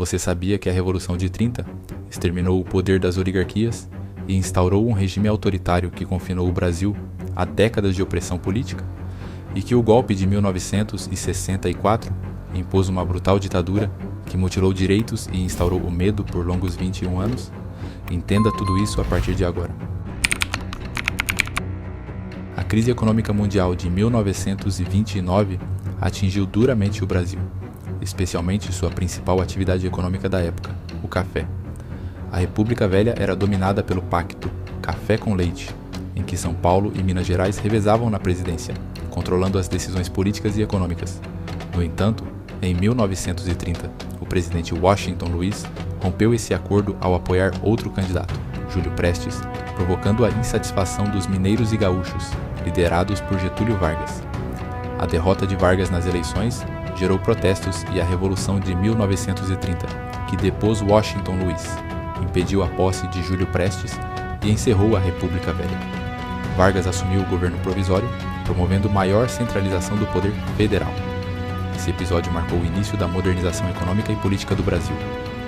Você sabia que a Revolução de 30 exterminou o poder das oligarquias e instaurou um regime autoritário que confinou o Brasil a décadas de opressão política? E que o golpe de 1964 impôs uma brutal ditadura que mutilou direitos e instaurou o medo por longos 21 anos? Entenda tudo isso a partir de agora. A crise econômica mundial de 1929 atingiu duramente o Brasil, especialmente sua principal atividade econômica da época, o café. A República Velha era dominada pelo pacto Café com Leite, em que São Paulo e Minas Gerais revezavam na presidência, controlando as decisões políticas e econômicas. No entanto, em 1930, o presidente Washington Luiz rompeu esse acordo ao apoiar outro candidato, Júlio Prestes, provocando a insatisfação dos mineiros e gaúchos, liderados por Getúlio Vargas. A derrota de Vargas nas eleições gerou protestos e a Revolução de 1930, que depôs Washington Luiz, impediu a posse de Júlio Prestes e encerrou a República Velha. Vargas assumiu o governo provisório, promovendo maior centralização do poder federal. Esse episódio marcou o início da modernização econômica e política do Brasil,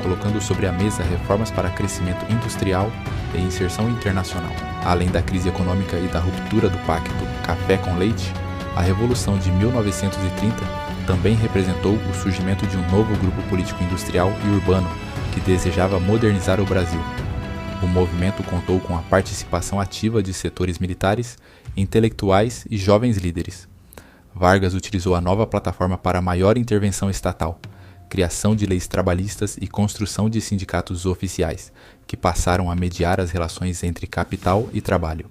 colocando sobre a mesa reformas para crescimento industrial e inserção internacional. Além da crise econômica e da ruptura do pacto Café com Leite, a Revolução de 1930 também representou o surgimento de um novo grupo político industrial e urbano que desejava modernizar o Brasil. O movimento contou com a participação ativa de setores militares, intelectuais e jovens líderes. Vargas utilizou a nova plataforma para maior intervenção estatal, criação de leis trabalhistas e construção de sindicatos oficiais, que passaram a mediar as relações entre capital e trabalho.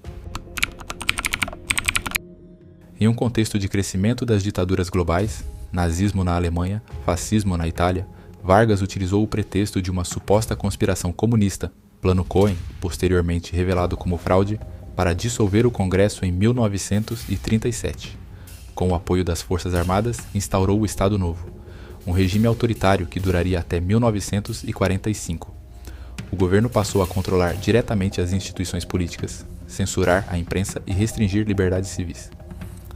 Em um contexto de crescimento das ditaduras globais, nazismo na Alemanha, fascismo na Itália, Vargas utilizou o pretexto de uma suposta conspiração comunista, Plano Cohen, posteriormente revelado como fraude, para dissolver o Congresso em 1937. Com o apoio das Forças Armadas, instaurou o Estado Novo, um regime autoritário que duraria até 1945. O governo passou a controlar diretamente as instituições políticas, censurar a imprensa e restringir liberdades civis.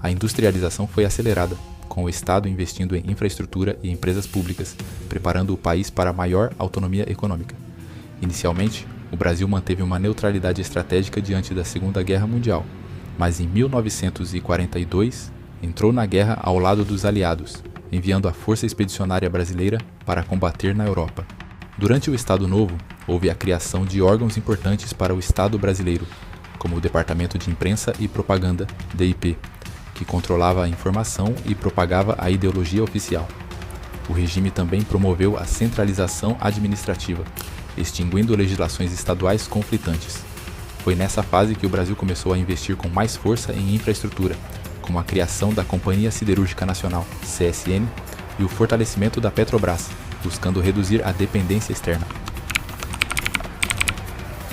A industrialização foi acelerada, com o Estado investindo em infraestrutura e empresas públicas, preparando o país para maior autonomia econômica. Inicialmente, o Brasil manteve uma neutralidade estratégica diante da Segunda Guerra Mundial, mas em 1942 entrou na guerra ao lado dos aliados, enviando a Força Expedicionária Brasileira para combater na Europa. Durante o Estado Novo, houve a criação de órgãos importantes para o Estado brasileiro, como o Departamento de Imprensa e Propaganda, DIP, que controlava a informação e propagava a ideologia oficial. O regime também promoveu a centralização administrativa, extinguindo legislações estaduais conflitantes. Foi nessa fase que o Brasil começou a investir com mais força em infraestrutura, como a criação da Companhia Siderúrgica Nacional, CSN, e o fortalecimento da Petrobras, buscando reduzir a dependência externa.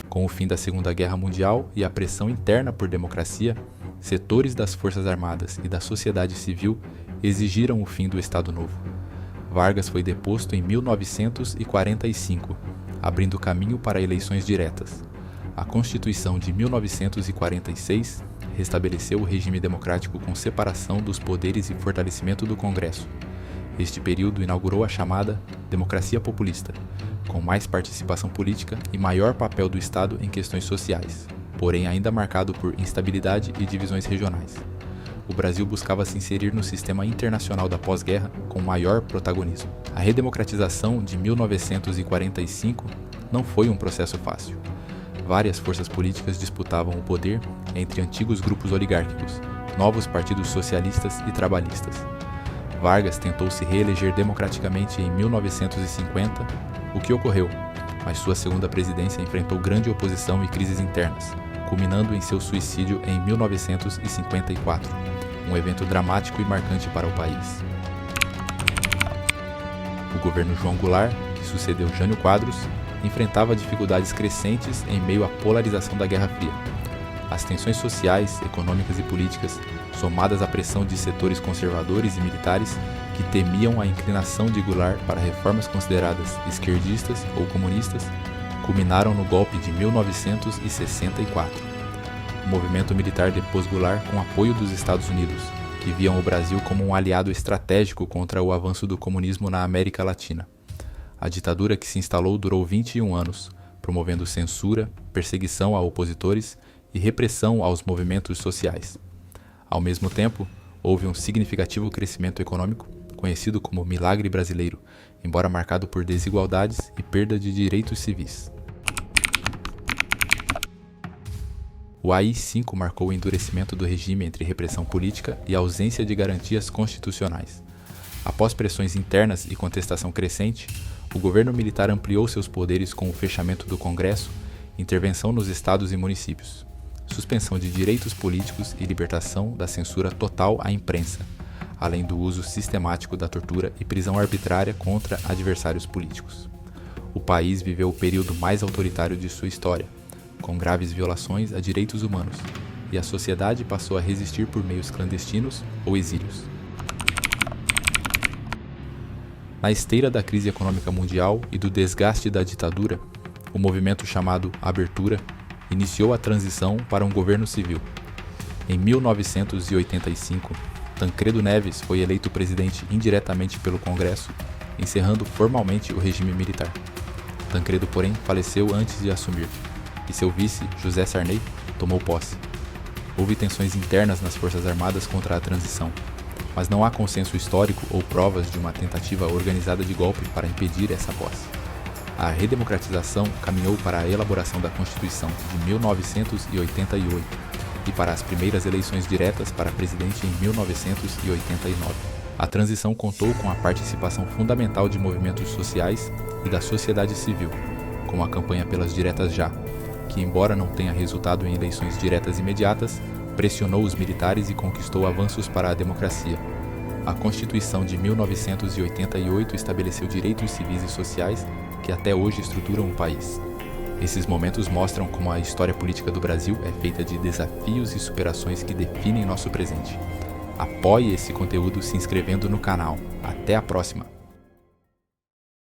Com o fim da Segunda Guerra Mundial e a pressão interna por democracia, setores das Forças Armadas e da sociedade civil exigiram o fim do Estado Novo. Vargas foi deposto em 1945, abrindo caminho para eleições diretas. A Constituição de 1946 restabeleceu o regime democrático com separação dos poderes e fortalecimento do Congresso. Este período inaugurou a chamada democracia populista, com mais participação política e maior papel do Estado em questões sociais, porém ainda marcado por instabilidade e divisões regionais. O Brasil buscava se inserir no sistema internacional da pós-guerra com maior protagonismo. A redemocratização de 1945 não foi um processo fácil. Várias forças políticas disputavam o poder entre antigos grupos oligárquicos, novos partidos socialistas e trabalhistas. Vargas tentou se reeleger democraticamente em 1950, o que ocorreu, mas sua segunda presidência enfrentou grande oposição e crises internas, culminando em seu suicídio em 1954, um evento dramático e marcante para o país. O governo João Goulart, que sucedeu Jânio Quadros, enfrentava dificuldades crescentes em meio à polarização da Guerra Fria. As tensões sociais, econômicas e políticas, somadas à pressão de setores conservadores e militares que temiam a inclinação de Goulart para reformas consideradas esquerdistas ou comunistas, culminaram no golpe de 1964. O movimento militar depôs Goulart com apoio dos Estados Unidos, que viam o Brasil como um aliado estratégico contra o avanço do comunismo na América Latina. A ditadura que se instalou durou 21 anos, promovendo censura, perseguição a opositores e repressão aos movimentos sociais. Ao mesmo tempo, houve um significativo crescimento econômico, conhecido como Milagre Brasileiro, embora marcado por desigualdades e perda de direitos civis. O AI-5 marcou o endurecimento do regime entre repressão política e ausência de garantias constitucionais. Após pressões internas e contestação crescente, o governo militar ampliou seus poderes com o fechamento do Congresso, intervenção nos estados e municípios, suspensão de direitos políticos e libertação da censura total à imprensa, além do uso sistemático da tortura e prisão arbitrária contra adversários políticos. O país viveu o período mais autoritário de sua história, com graves violações a direitos humanos, e a sociedade passou a resistir por meios clandestinos ou exílios. Na esteira da crise econômica mundial e do desgaste da ditadura, o movimento chamado Abertura iniciou a transição para um governo civil. Em 1985, Tancredo Neves foi eleito presidente indiretamente pelo Congresso, encerrando formalmente o regime militar. Tancredo, porém, faleceu antes de assumir, e seu vice, José Sarney, tomou posse. Houve tensões internas nas Forças Armadas contra a transição, mas não há consenso histórico ou provas de uma tentativa organizada de golpe para impedir essa posse. A redemocratização caminhou para a elaboração da Constituição de 1988 e para as primeiras eleições diretas para presidente em 1989. A transição contou com a participação fundamental de movimentos sociais e da sociedade civil, como a campanha pelas diretas já, que, embora não tenha resultado em eleições diretas imediatas, pressionou os militares e conquistou avanços para a democracia. A Constituição de 1988 estabeleceu direitos civis e sociais que até hoje estruturam o país. Esses momentos mostram como a história política do Brasil é feita de desafios e superações que definem nosso presente. Apoie esse conteúdo se inscrevendo no canal. Até a próxima!